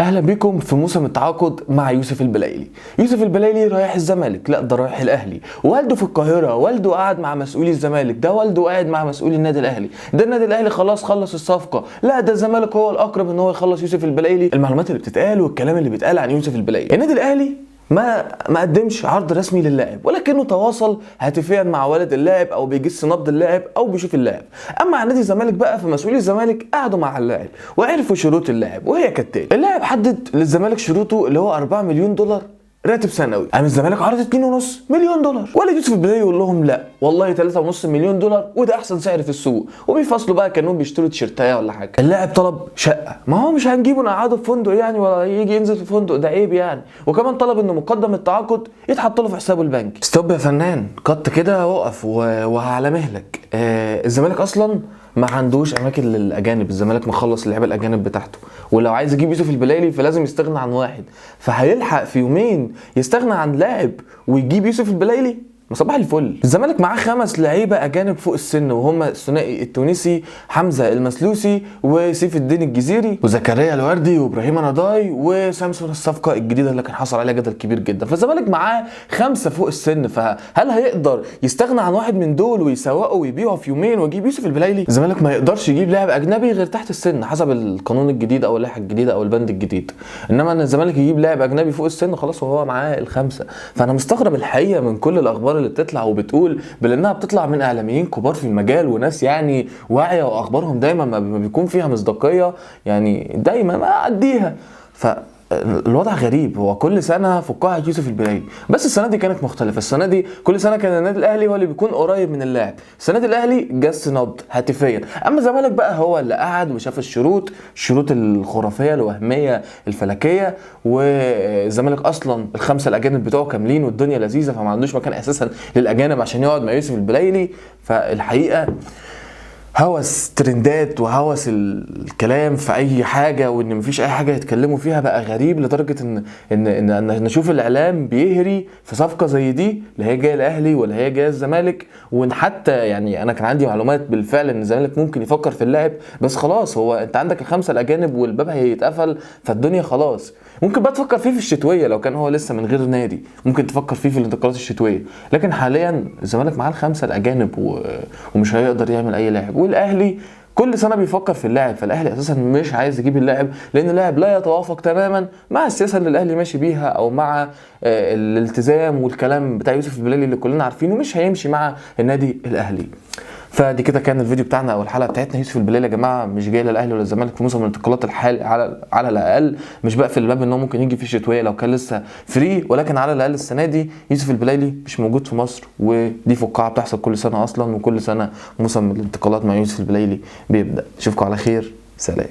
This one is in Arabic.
اهلا بكم في موسم التعاقد مع يوسف البلايلي. يوسف البلايلي رايح الزمالك؟ لا، ده رايح الاهلي. والده في القاهره، والده قاعد مع مسؤولي الزمالك، ده والده قاعد مع مسؤولي النادي الاهلي، ده النادي الاهلي خلاص خلص الصفقه، لا ده الزمالك هو الاقرب ان هو يخلص يوسف البلايلي. المعلومات اللي بتتقال والكلام اللي بيتقال عن يوسف البلايلي، النادي الاهلي ما قدمش عرض رسمي للاعب، ولكنه تواصل هاتفيا مع والد اللاعب او بيجس نبض اللاعب او بيشوف اللاعب. اما عن نادي الزمالك بقى، فمسؤولي الزمالك قعدوا مع اللاعب وعرفوا شروط اللاعب، وهي كالتالي: اللاعب حدد للزمالك شروطه اللي هو 4 مليون دولار راتب سنوي. قام الزمالك عرض 2.5 مليون دولار، والد يوسف البلايلي يقول لهم لا والله 3.5 مليون دولار، وده احسن سعر في السوق، وبيفصلوا بقى كانهم بيشتروا تيشيرتايه ولا حاجه. اللاعب طلب شقه، ما هو مش هنجيبه نقعده في فندق يعني، ولا يجي ينزل في فندق، ده عيب يعني. وكمان طلب انه مقدم التعاقد يتحط له في حسابه البنكي. ستوب يا فنان، قط كده وقف وعلى مهلك. الزمالك اصلا ما عندوش اماكن للاجانب، الزمالك مخلص اللعيبه الاجانب بتاعته، ولو عايز يجيب يوسف البلايلي فلازم يستغنى عن واحد، فهيلحق في يومين يستغنى عن لاعب ويجيب يوسف البلايلي؟ صباح الفل. الزمالك معاه 5 لعيبه اجانب فوق السن، وهم الثنائي التونسي حمزه المسلوسي وسيف الدين الجزيري وزكريا الوردي وابراهيم رضاي وسامسون، الصفقه الجديده اللي كان حصل عليها جدل كبير جدا. فالزمالك معاه 5 فوق السن، فهل هيقدر يستغنى عن واحد من دول ويسوقه ويبيعه في يومين ويجيب يوسف البلايلي؟ الزمالك ما يقدرش يجيب لاعب اجنبي غير تحت السن حسب القانون الجديد او اللائحه الجديده او البند الجديد، انما ان الزمالك يجيب لاعب اجنبي فوق السن خلاص وهو معاه ال5. فانا مستغرب الحقيقه من كل الاخبار اللي بتطلع وبتقول، بانها بتطلع من اعلاميين كبار في المجال وناس يعني واعيه، واخبارهم دايما ما بيكون فيها مصداقيه، يعني دايما ما اديها. الوضع غريب، هو كل سنه فقاعه يوسف البلايلي، بس السنه دي كانت مختلفه. السنه دي كل سنه كان النادي الاهلي هو اللي بيكون قريب من اللاعب، السنه دي الاهلي جس نبض هاتفيا، اما الزمالك بقى هو اللي قعد وشاف الشروط الخرافيه الوهميه الفلكيه، والزمالك اصلا ال5 الاجانب بتوعه كاملين والدنيا لذيذه، فما عندوش مكان اساسا للاجانب عشان يقعد مع يوسف البلايلي. فالحقيقه هوس ترندات وهوس الكلام في اي حاجه، وان مفيش اي حاجه يتكلموا فيها بقى غريب لدرجه ان نشوف الاعلام بيهري في صفقه زي دي، لا هي جايه الاهلي ولا هي جايه الزمالك. وان حتى يعني انا كان عندي معلومات بالفعل ان الزمالك ممكن يفكر في اللاعب، بس خلاص هو انت عندك ال5 الاجانب والباب هيتقفل، فالدنيا خلاص. ممكن بقى تفكر فيه في الشتويه لو كان هو لسه من غير نادي، ممكن تفكر فيه في الانتقالات الشتويه، لكن حاليا الزمالك معاه ال5 الاجانب ومش هيقدر يعمل اي لاعب. والاهلي كل سنه بيفكر في اللاعب، فالاهلي اساسا مش عايز يجيب اللاعب لان اللاعب لا يتوافق تماما مع السياسه اللي الاهلي ماشي بيها، او مع الالتزام والكلام بتاع يوسف البلايلي اللي كلنا عارفينه مش هيمشي مع النادي الاهلي. فدي كده كان الفيديو بتاعنا او الحلقه بتاعتنا. يوسف البلايلي يا جماعه مش جاي لا الاهلي ولا الزمالك في موسم الانتقالات الحالي، على الاقل مش بقفل الباب ان هو ممكن يجي في الشتويه لو كان لسه فري، ولكن على الاقل السنه دي يوسف البلايلي مش موجود في مصر، ودي فقاعه بتحصل كل سنه اصلا، وكل سنه موسم الانتقالات مع يوسف البلايلي بيبدا. اشوفكم على خير، سلام.